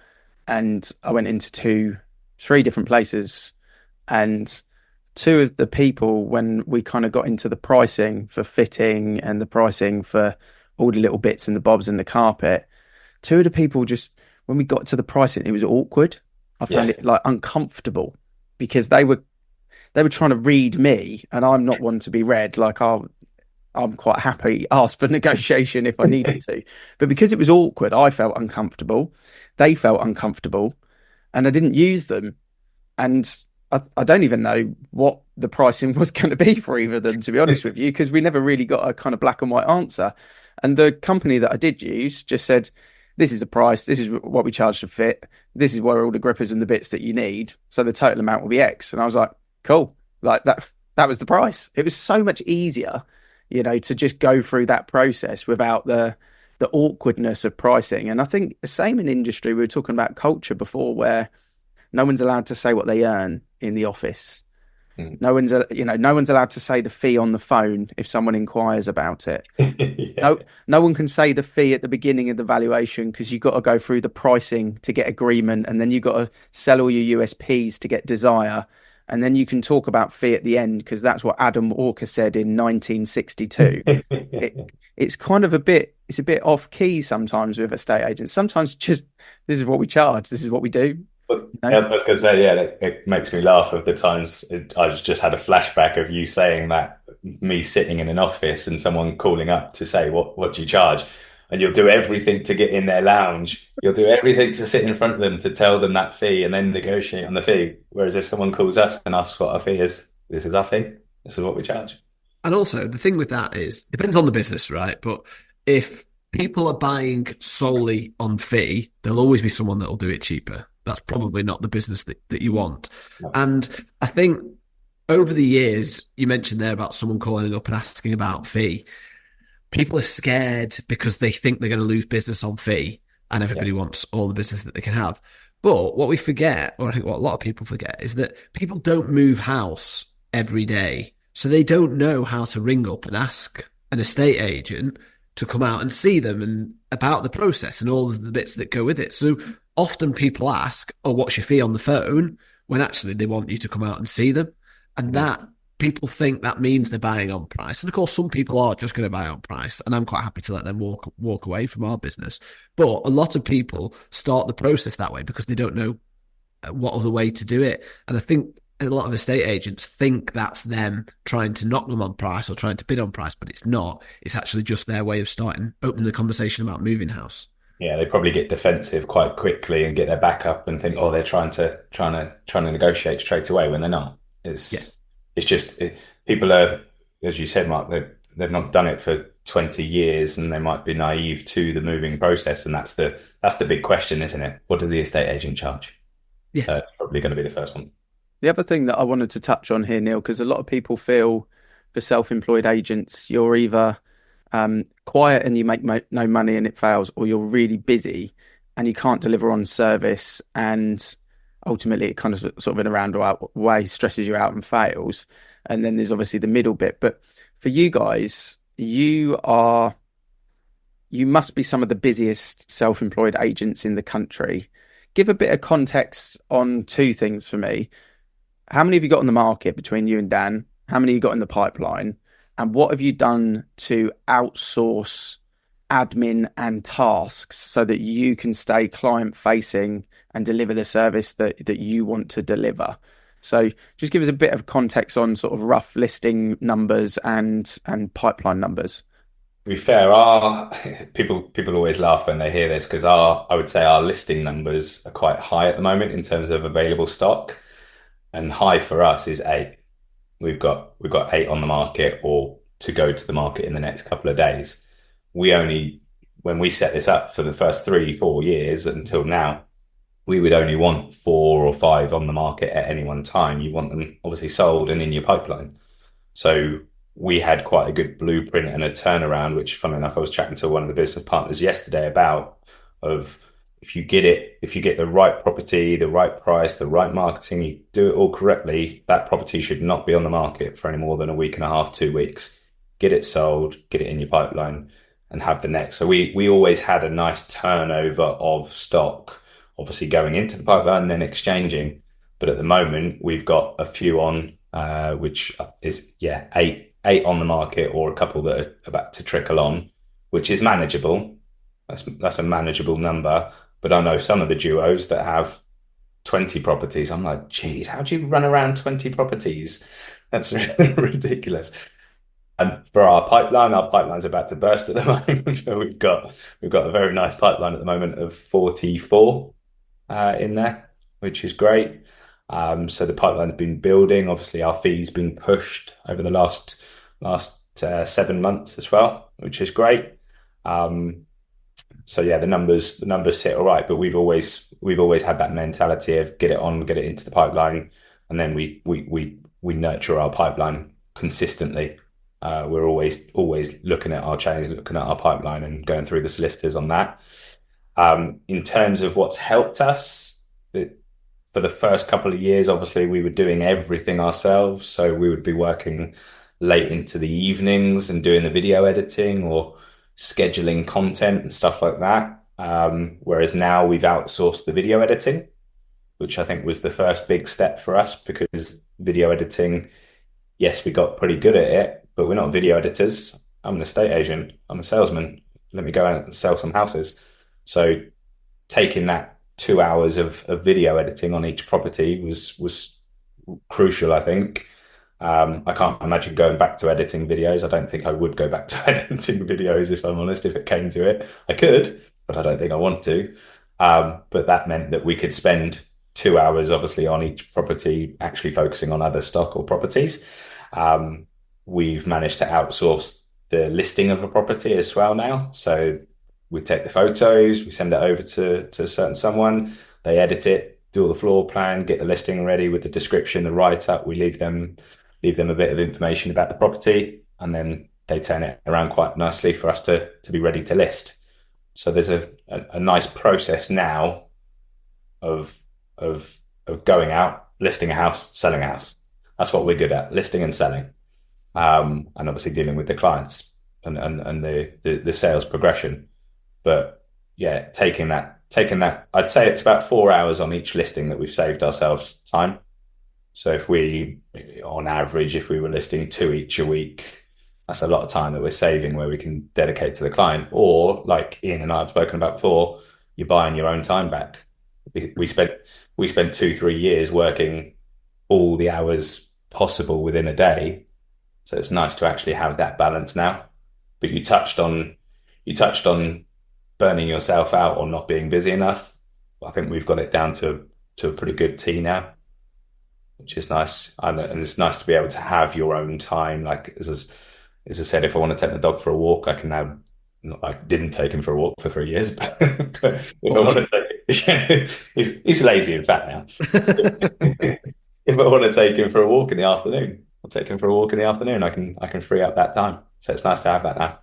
Speaker 2: and I went into three different places, and two of the people, when we kind of got into the pricing for fitting and the pricing for all the little bits and the bobs and the carpet, two of the people, just when we got to the pricing, it was awkward. I found it like uncomfortable because they were trying to read me, and I'm not one to be read. Like I'm quite happy ask for negotiation if I needed to, but because it was awkward, I felt uncomfortable. They felt uncomfortable, and I didn't use them. And I don't even know what the pricing was going to be for either of them, to be honest with you, because we never really got a kind of black and white answer. And the company that I did use just said, this is the price, this is what we charge to fit, this is where all the grippers and the bits that you need, so the total amount will be X. And I was like, cool, like that was the price. It was so much easier, to just go through that process without the awkwardness of pricing. And I think the same in industry. We were talking about culture before, where no one's allowed to say what they earn in the office. No one's allowed to say the fee on the phone if someone inquires about it. No one can say the fee at the beginning of the valuation, because you've got to go through the pricing to get agreement, and then you've got to sell all your USPs to get desire, and then you can talk about fee at the end, because that's what Adam Walker said in 1962. It's kind of a bit off key sometimes with estate agents. Sometimes just, this is what we charge, this is what we do.
Speaker 3: I was going to say, it makes me laugh of the times I've just had a flashback of you saying that, me sitting in an office and someone calling up to say, what do you charge? And you'll do everything to get in their lounge. You'll do everything to sit in front of them to tell them that fee and then negotiate on the fee. Whereas if someone calls us and asks what our fee is, this is our fee. This is what we charge.
Speaker 1: And also, the thing with that is, depends on the business, right? But if people are buying solely on fee, there'll always be someone that'll do it cheaper. That's probably not the business that you want. No. And I think over the years, you mentioned there about someone calling up and asking about fee. People are scared because they think they're going to lose business on fee, and everybody wants all the business that they can have. But what we forget, or I think what a lot of people forget, is that people don't move house every day. So they don't know how to ring up and ask an estate agent to come out and see them and about the process and all of the bits that go with it. So often people ask, oh, what's your fee on the phone? When actually they want you to come out and see them. And that people think that means they're buying on price. And of course, some people are just going to buy on price. And I'm quite happy to let them walk away from our business. But a lot of people start the process that way because they don't know what other way to do it. And I think a lot of estate agents think that's them trying to knock them on price or trying to bid on price, but it's not. It's actually just their way of opening the conversation about moving house.
Speaker 3: Yeah, they probably get defensive quite quickly and get their back up and think, oh, they're trying to negotiate straight away, when they're not. It's just people are, as you said, Mark, they've not done it for 20 years and they might be naive to the moving process, and that's the big question, isn't it? What does the estate agent charge?
Speaker 1: Yes,
Speaker 3: probably going to be the first one.
Speaker 2: The other thing that I wanted to touch on here, Neil, because a lot of people feel for self-employed agents, you're either quiet and you make no money and it fails, or you're really busy and you can't deliver on service, and ultimately it kind of sort of in a roundabout way stresses you out and fails. And then there's obviously the middle bit. But for you guys, you must be some of the busiest self-employed agents in the country. Give a bit of context on two things for me. How many have you got on the market between you and Dan? How many have you got in the pipeline? And what have you done to outsource admin and tasks so that you can stay client facing and deliver the service that you want to deliver? So just give us a bit of context on sort of rough listing numbers and pipeline numbers.
Speaker 3: To be fair, our people always laugh when they hear this because I would say our listing numbers are quite high at the moment in terms of available stock, and high for us is eight. We've got eight on the market or to go to the market in the next couple of days. We only When we set this up for the first 3-4 years until now, we would only want 4 or 5 on the market at any one time. You want them obviously sold and in your pipeline. So we had quite a good blueprint and a turnaround, which, funnily enough, I was chatting to one of the business partners yesterday about, of if you get the right property, the right price, the right marketing, you do it all correctly, that property should not be on the market for any more than a week and a half, 2 weeks. Get it sold, get it in your pipeline, and have the next. So we always had a nice turnover of stock, obviously going into the pipeline and then exchanging. But at the moment, we've got a few on, which is, eight on the market, or a couple that are about to trickle on, which is manageable. That's a manageable number. But I know some of the duos that have 20 properties. I'm like, geez, how do you run around 20 properties? That's ridiculous. And for our pipeline's about to burst at the moment. So we've got a very nice pipeline at the moment of 44 in there, which is great. So the pipeline's been building. Obviously, our fee's been pushed over the last 7 months as well, which is great. So yeah, the numbers sit all right, but we've always had that mentality of get it into the pipeline, and then we nurture our pipeline consistently. We're always looking at our chains, looking at our pipeline, and going through the solicitors on that. In terms of what's helped us, for the first couple of years, obviously we were doing everything ourselves, so we would be working late into the evenings and doing the video editing or scheduling content and stuff like that. Whereas now we've outsourced the video editing, which I think was the first big step for us, because video editing, yes, we got pretty good at it, but we're not video editors. I'm an estate agent. I'm a salesman. Let me go out and sell some houses. So taking that 2 hours of video editing on each property was crucial, I think. I can't imagine going back to editing videos. I don't think I would go back to editing videos, if I'm honest, if it came to it. I could, but I don't think I want to. But that meant that we could spend 2 hours, obviously, on each property, actually focusing on other stock or properties. We've managed to outsource the listing of a property as well now. So we take the photos, we send it over to a certain someone, they edit it, do all the floor plan, get the listing ready with the description, the write-up. We leave them a bit of information about the property, and then they turn it around quite nicely for us to be ready to list. So there's a nice process now of going out, listing a house, selling a house. That's what we're good at, listing and selling. And obviously dealing with the clients and the sales progression. But yeah, taking that, I'd say it's about 4 hours on each listing that we've saved ourselves time. So if we, on average, if we were listing 2 each a week, that's a lot of time that we're saving, where we can dedicate to the client. Or, like Ian and I have spoken about before, you're buying your own time back. We spent 2-3 years working all the hours possible within a day. So it's nice to actually have that balance now. But you touched on burning yourself out or not being busy enough. I think we've got it down to a pretty good T now, which is nice. And it's nice to be able to have your own time. Like, as I said, if I want to take the dog for a walk, I can now. I didn't take him for a walk for 3 years, but if I want to he's lazy and fat now. If I want to take him for a walk in the afternoon, I'll take him for a walk in the afternoon. I can free up that time. So it's nice to have that now.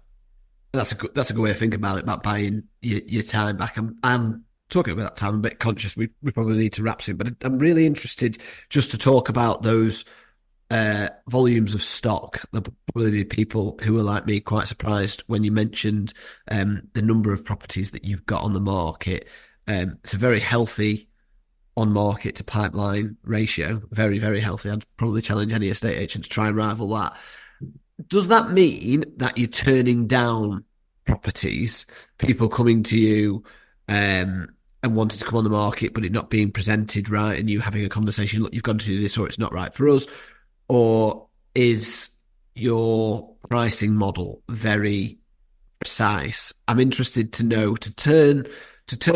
Speaker 1: That's a good way of thinking about it, about buying your time back. I'm talking about that time. I'm a bit conscious. We probably need to wrap soon, but I'm really interested just to talk about those volumes of stock. There'll probably be people who are like me quite surprised when you mentioned the number of properties that you've got on the market. It's a very healthy on market to pipeline ratio. Very, very healthy. I'd probably challenge any estate agent to try and rival that. does that mean that you're turning down properties, people coming to you and wanting to come on the market, but it not being presented right, and you having a conversation, look, you've got to do this, or it's not right for us? Or is your pricing model very precise? I'm interested to know, to turn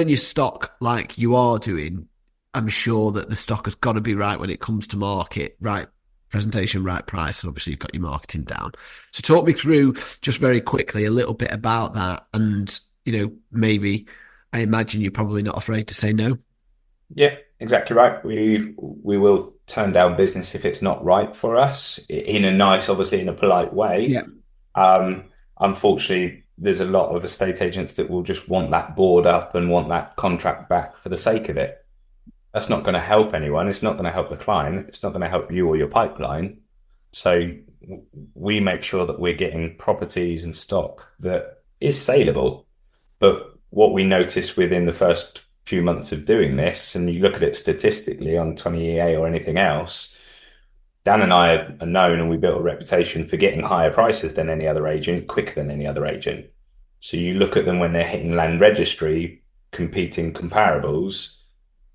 Speaker 1: your stock like you are doing. I'm sure that the stock has got to be right when it comes to market, right presentation, right price, and obviously you've got your marketing down. So talk me through just very quickly a little bit about that, and maybe I imagine you're probably not afraid to say no.
Speaker 3: Yeah, exactly right. We will turn down business if it's not right for us in a nice, obviously in a polite way.
Speaker 1: Yeah,
Speaker 3: Um, Unfortunately, there's a lot of estate agents that will just want that board up and want that contract back for the sake of it. That's not going to help anyone. It's not going to help the client. It's not going to help you or your pipeline. So we make sure that we're getting properties and stock that is saleable. But what we notice within the first few months of doing this, and you look at it statistically on 20EA or anything else, Dan and I are known, and we built a reputation for getting higher prices than any other agent, quicker than any other agent. So you look at them when they're hitting land registry, competing comparables.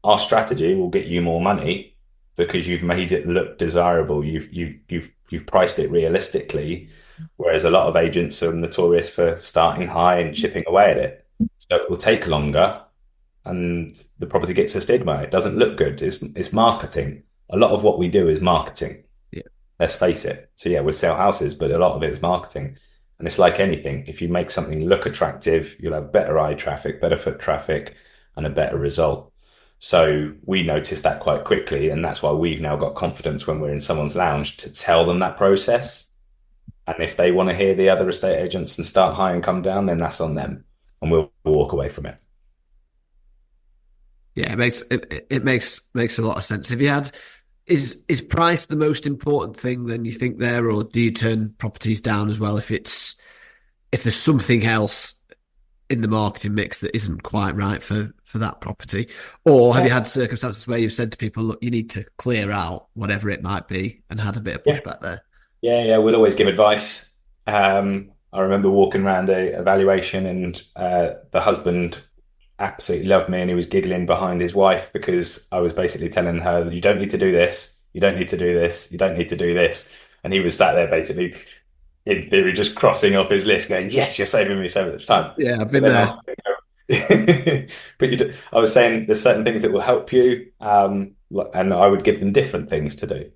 Speaker 3: Our strategy will get you more money because you've made it look desirable. You've priced it realistically, whereas a lot of agents are notorious for starting high and chipping away at it. So it will take longer, and the property gets a stigma. It doesn't look good. It's marketing. A lot of what we do is marketing.
Speaker 1: yeah,
Speaker 3: Let's face it. So yeah, we sell houses, but a lot of it is marketing. And it's like anything. If you make something look attractive, you'll have better eye traffic, better foot traffic, and a better result. So we noticed that quite quickly, and that's why we've now got confidence when we're in someone's lounge to tell them that process. And if they want to hear the other estate agents and start high and come down, then that's on them, and we'll walk away from it.
Speaker 1: yeah. It makes a lot of sense. If you had, is price the most important thing then you think there, or do you turn properties down as well if there's something else in the marketing mix that isn't quite right for that property? Or have you had circumstances where you've said to people, look, you need to clear out whatever it might be, and had a bit of
Speaker 3: Yeah,
Speaker 1: pushback there?
Speaker 3: yeah. We'll always give advice. I remember walking around a evaluation, and the husband absolutely loved me, and he was giggling behind his wife because I was basically telling her that you don't need to do this, you don't need to do this, you don't need to do this. And he was sat there basically in theory just crossing off his list going, yes, you're saving me so much time.
Speaker 1: Yeah, I've
Speaker 3: But
Speaker 1: been
Speaker 3: then
Speaker 1: there.
Speaker 3: but I was saying there's certain things that will help you, and I would give them different things to do.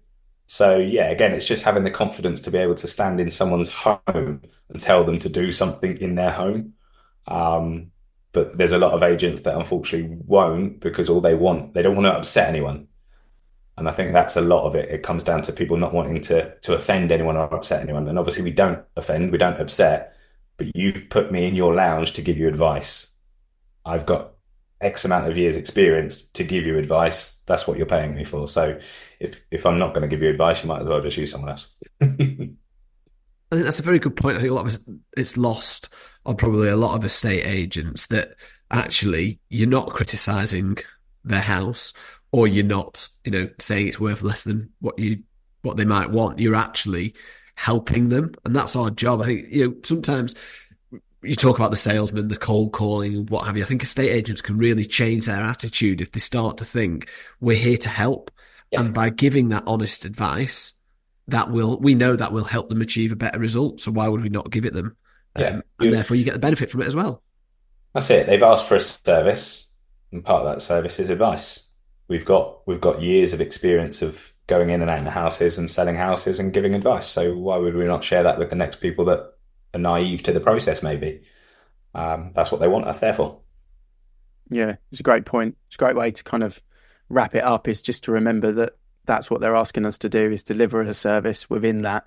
Speaker 3: So yeah, again, it's just having the confidence to be able to stand in someone's home and tell them to do something in their home. Um, but there's a lot of agents that unfortunately won't, because they don't want to upset anyone. And I think that's a lot of it. It comes down to people not wanting to offend anyone or upset anyone. And obviously we don't offend, we don't upset, but you've put me in your lounge to give you advice. I've got X amount of years experience to give you advice. That's what you're paying me for. So if I'm not going to give you advice, you might as well just use someone else.
Speaker 1: I think that's a very good point. I think a lot of it's lost on probably a lot of estate agents that actually you're not criticizing their house, or you're not, saying it's worth less than what they might want. You're actually helping them, and that's our job. I think, sometimes you talk about the salesman, the cold calling, and what have you. I think estate agents can really change their attitude if they start to think we're here to help,
Speaker 3: Yeah,
Speaker 1: and by giving that honest advice, we know that will help them achieve a better result. So why would we not give it them?
Speaker 3: yeah.
Speaker 1: And therefore you get the benefit from it as well.
Speaker 3: That's it. They've asked for a service, and part of that service is advice. We've got years of experience of going in and out of houses and selling houses and giving advice. So why would we not share that with the next people that are naive to the process? Maybe that's what they want us there for.
Speaker 2: Yeah, it's a great point. It's a great way to kind of wrap it up, is just to remember that that's what they're asking us to do, is deliver a service. Within that,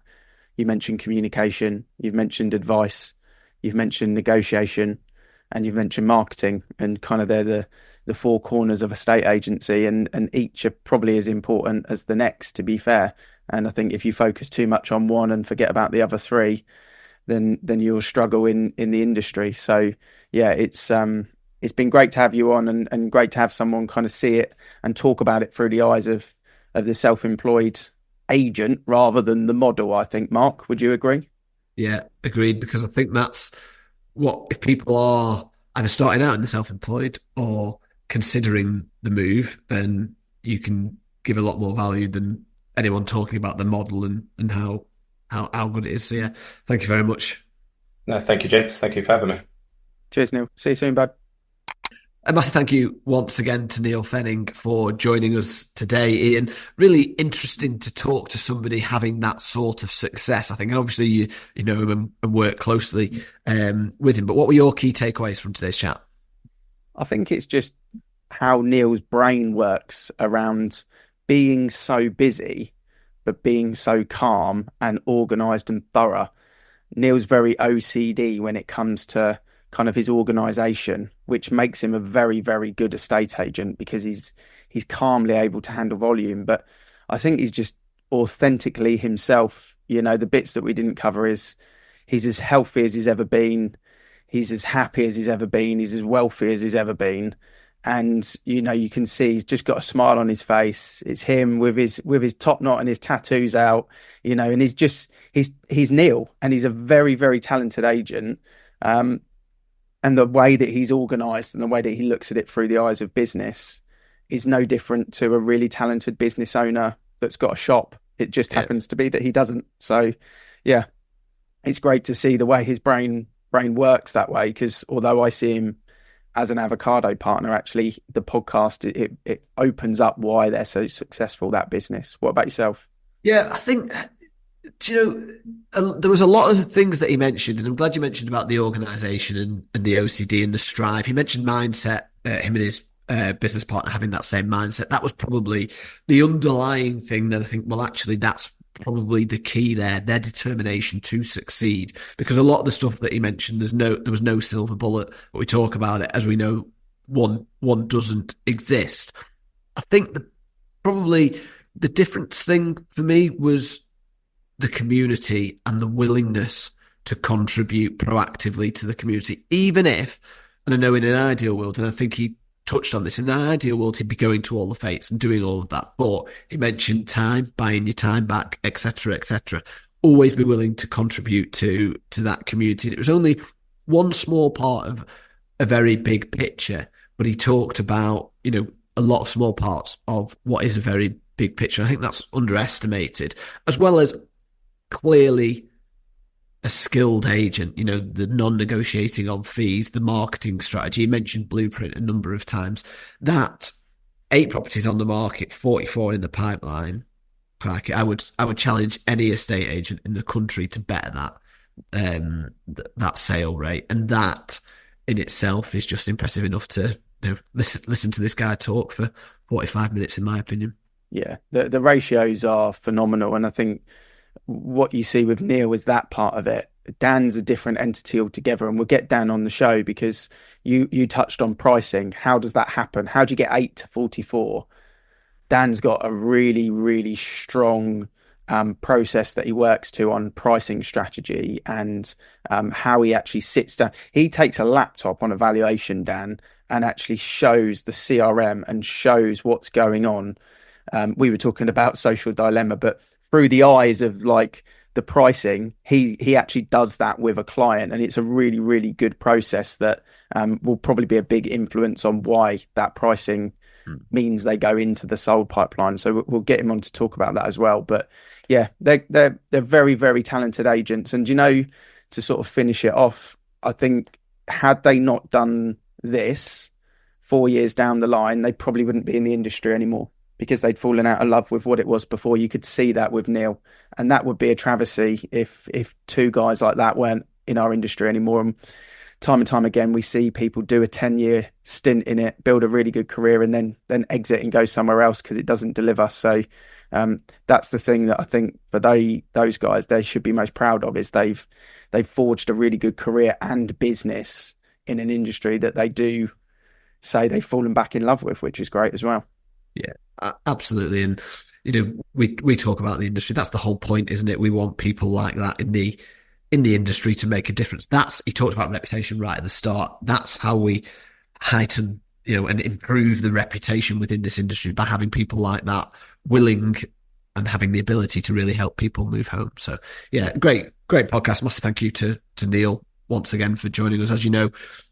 Speaker 2: you mentioned communication, you've mentioned advice, you've mentioned negotiation, and you've mentioned marketing, and kind of they're the four corners of a state agency, and each are probably as important as the next, to be fair. And I think if you focus too much on one and forget about the other three, then you'll struggle in the industry. So yeah, it's been great to have you on, and great to have someone kind of see it and talk about it through the eyes of the self-employed agent rather than the model, I think. Mark, would you agree?
Speaker 1: Yeah, agreed. Because I think that's what, if people are either starting out in the self-employed or considering the move, then you can give a lot more value than anyone talking about the model and how good it is. So yeah, thank you very much.
Speaker 3: No, thank you, gents. Thank you for having me.
Speaker 2: Cheers, Neil. See you soon, bud.
Speaker 1: A massive thank you once again to Neil Fenning for joining us today, Ian. Really interesting to talk to somebody having that sort of success, I think. And obviously, you know him and work closely with him. But what were your key takeaways from today's chat?
Speaker 2: I think it's just how Neil's brain works around being so busy, but being so calm and organized and thorough. Neil's very OCD when it comes to kind of his organization, which makes him a very, very good estate agent because he's calmly able to handle volume. But I think he's just authentically himself. You know, the bits that we didn't cover is he's as healthy as he's ever been. He's as happy as he's ever been. He's as wealthy as he's ever been. And, you know, you can see he's just got a smile on his face. It's him with his top knot and his tattoos out, you know, and he's Neil, and he's a very, very talented agent. And the way that he's organised and the way that he looks at it through the eyes of business is no different to a really talented business owner that's got a shop. It just happens to be that he doesn't. So, yeah, it's great to see the way his brain works that way, because although I see him as an avocado partner, actually the podcast, it opens up why they're so successful, that business. What about yourself?
Speaker 1: Yeah, I think, there was a lot of things that he mentioned, and I'm glad you mentioned about the organisation and the OCD and the strive. He mentioned mindset, him and his business partner having that same mindset. That was probably the underlying thing that I think, well, actually, that's probably the key there, their determination to succeed. Because a lot of the stuff that he mentioned, there was no silver bullet, but we talk about it as we know one doesn't exist. I think probably the difference thing for me was the community and the willingness to contribute proactively to the community, even if, and I know in an ideal world, and I think he touched on this, in an ideal world, he'd be going to all the fates and doing all of that. But he mentioned time, buying your time back, etc., etc. Always be willing to contribute to that community. And it was only one small part of a very big picture, but he talked about, you know, a lot of small parts of what is a very big picture. I think that's underestimated, as well as clearly a skilled agent, you know, the non-negotiating on fees, the marketing strategy. You mentioned Blueprint a number of times. That 8 properties on the market, 44 in the pipeline. Crikey, I would challenge any estate agent in the country to better that sale rate, and that in itself is just impressive enough to, you know, listen to this guy talk for 45 minutes, in my opinion.
Speaker 2: Yeah, the ratios are phenomenal, and I think what you see with Neil is that part of it. Dan's a different entity altogether, and we'll get Dan on the show because you touched on pricing. How does that happen? How do you get 8 to 44? Dan's got a really, really strong process that he works to on pricing strategy and how he actually sits down. He takes a laptop on evaluation, Dan, and actually shows the CRM and shows what's going on. We were talking about social dilemma, but through the eyes of like the pricing, he actually does that with a client, and it's a really, really good process that will probably be a big influence on why that pricing means they go into the sold pipeline. So we'll get him on to talk about that as well. But yeah, they're very, very talented agents. And, you know, to sort of finish it off, I think had they not done this 4 years down the line, they probably wouldn't be in the industry anymore, because they'd fallen out of love with what it was before. You could see that with Neil, and that would be a travesty if 2 guys like that weren't in our industry anymore. And time again, we see people do a 10-year stint in it, build a really good career, and then exit and go somewhere else because it doesn't deliver. So that's the thing that I think for those guys, they should be most proud of, is they've forged a really good career and business in an industry that they do say they've fallen back in love with, which is great as well.
Speaker 1: Yeah, absolutely. And, you know, we talk about the industry. That's the whole point, isn't it? We want people like that in the industry to make a difference. He talked about reputation right at the start. That's how we heighten, you know, and improve the reputation within this industry, by having people like that willing and having the ability to really help people move home. So yeah, great Great podcast. Massive thank you to Neil once again for joining us. As you know,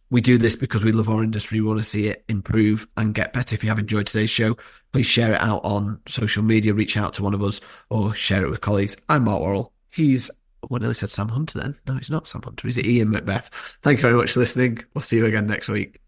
Speaker 1: we do this because we love our industry. We want to see it improve and get better. If you have enjoyed today's show, please share it out on social media, reach out to one of us or share it with colleagues. I'm Mark Worrall. He's, I nearly said Sam Hunter then. No, he's not Sam Hunter. He's Ian McBeth. Thank you very much for listening. We'll see you again next week.